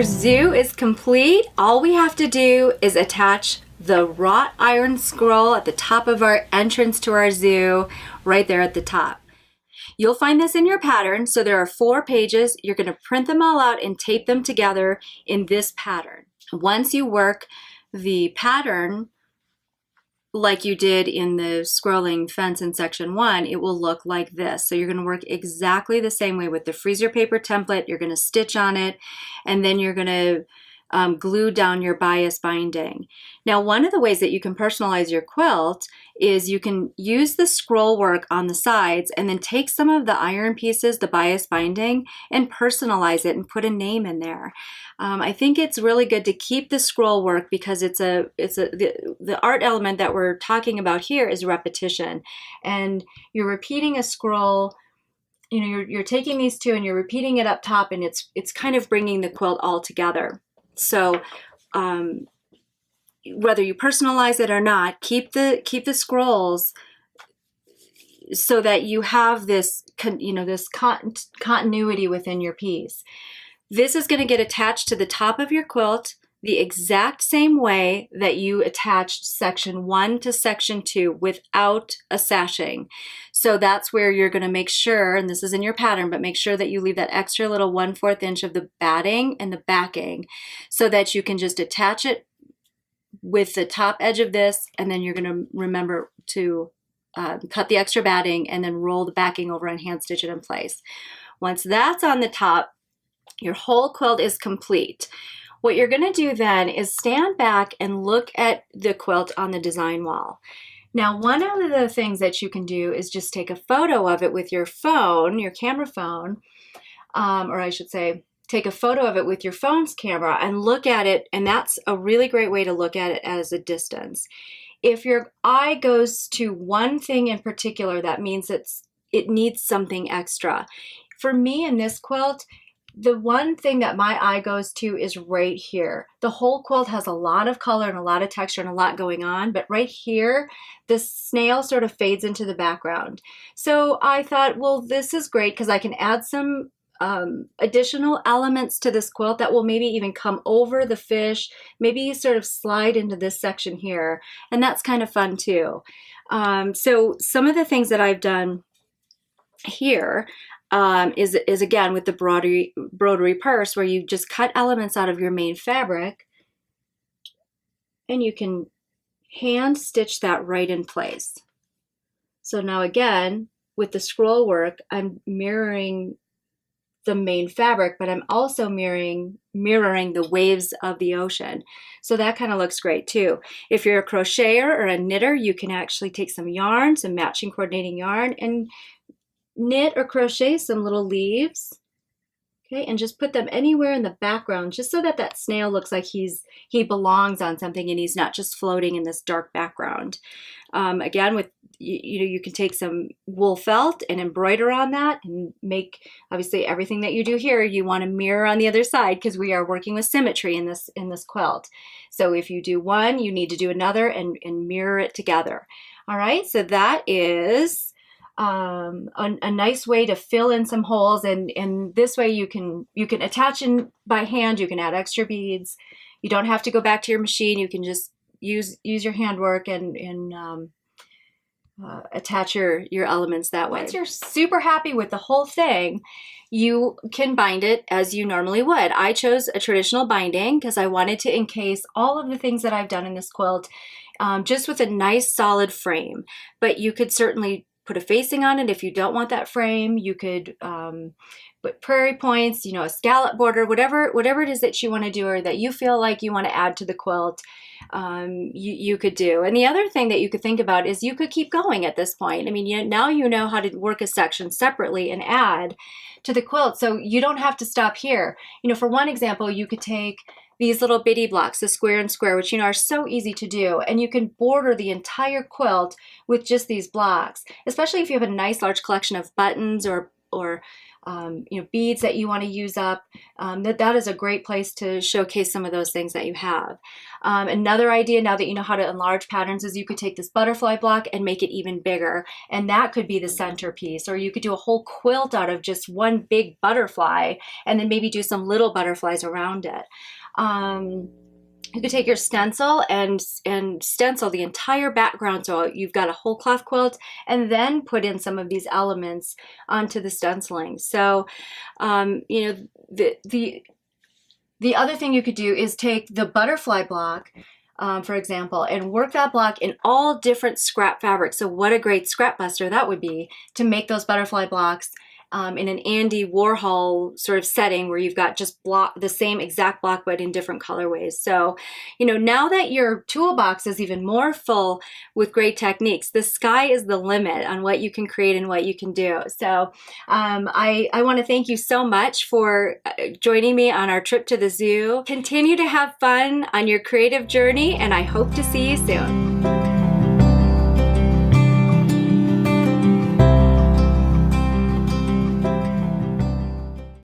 Your zoo is complete. All we have to do is attach the wrought iron scroll at the top of our entrance to our zoo, right there at the top. You'll find this in your pattern. So there are 4 pages. You're going to print them all out and tape them together in this pattern. Once you work the pattern like you did in the scrolling fence in section 1, it will look like this. So you're going to work exactly the same way with the freezer paper template. You're going to stitch on it, and then you're going to glue down your bias binding. Now, one of the ways that you can personalize your quilt is you can use the scroll work on the sides and then take some of the iron pieces, the bias binding, and personalize it and put a name in there. I think it's really good to keep the scroll work because the art element that we're talking about here is repetition, and you're repeating a scroll. You know, you're taking these 2 and you're repeating it up top, and it's kind of bringing the quilt all together. So whether you personalize it or not, keep the scrolls so that you have this continuity within your piece. This is going to get attached to the top of your quilt the exact same way that you attached section 1 to section 2 without a sashing. So that's where you're going to make sure, and this is in your pattern, but make sure that you leave that extra little 1/4 inch of the batting and the backing so that you can just attach it with the top edge of this, and then you're going to remember to cut the extra batting and then roll the backing over and hand stitch it in place. Once that's on the top, your whole quilt is complete. What you're going to do then is stand back and look at the quilt on the design wall. Now, one of the things that you can do is just take a photo of it with your phone, your camera phone, or I should say, take a photo of it with your phone's camera and look at it, and that's a really great way to look at it as a distance. If your eye goes to one thing in particular, that means it needs something extra. For me in this quilt, the one thing that my eye goes to is right here. The whole quilt has a lot of color and a lot of texture and a lot going on, but right here, the snail sort of fades into the background. So I thought, well, this is great because I can add some additional elements to this quilt that will maybe even come over the fish, maybe sort of slide into this section here, and that's kind of fun too. So some of the things that I've done here is again with the broderie purse, where you just cut elements out of your main fabric and you can hand stitch that right in place. So now again, with the scroll work, I'm mirroring the main fabric, but I'm also mirroring the waves of the ocean. So that kind of looks great too. If you're a crocheter or a knitter, you can actually take some yarn, some matching coordinating yarn, and knit or crochet some little leaves, okay, and just put them anywhere in the background, just so that that snail looks like he belongs on something and he's not just floating in this dark background. Again, with you can take some wool felt and embroider on that and make, obviously everything that you do here you want to mirror on the other side, because we are working with symmetry in this quilt. So if you do one, you need to do another and mirror it together. All right, so that is a nice way to fill in some holes, and this way you can attach in by hand. You can add extra beads. You don't have to go back to your machine. You can just use your handwork and attach your elements that way. Once you're super happy with the whole thing, you can bind it as you normally would. I chose a traditional binding because I wanted to encase all of the things that I've done in this quilt just with a nice solid frame. But you could certainly put a facing on it if you don't want that frame. You could put prairie points, a scallop border, whatever it is that you want to do or that you feel like you want to add to the quilt, you could do. And the other thing that you could think about is you could keep going at this point. I mean, now you know how to work a section separately and add to the quilt, so you don't have to stop here. For one example, you could take these little bitty blocks, the square and square, which are so easy to do, and you can border the entire quilt with just these blocks, especially if you have a nice large collection of buttons or or beads that you want to use up, that is a great place to showcase some of those things that you have. Another idea, now that you know how to enlarge patterns, is you could take this butterfly block and make it even bigger, and that could be the centerpiece. Or you could do a whole quilt out of just one big butterfly and then maybe do some little butterflies around it. You could take your stencil and stencil the entire background, so you've got a whole cloth quilt, and then put in some of these elements onto the stenciling. So, the other thing you could do is take the butterfly block, for example, and work that block in all different scrap fabrics. So what a great scrap buster that would be, to make those butterfly blocks in an Andy Warhol sort of setting where you've got just the same exact block but in different colorways. So, now that your toolbox is even more full with great techniques, the sky is the limit on what you can create and what you can do. So I want to thank you so much for joining me on our trip to the zoo. Continue to have fun on your creative journey, and I hope to see you soon.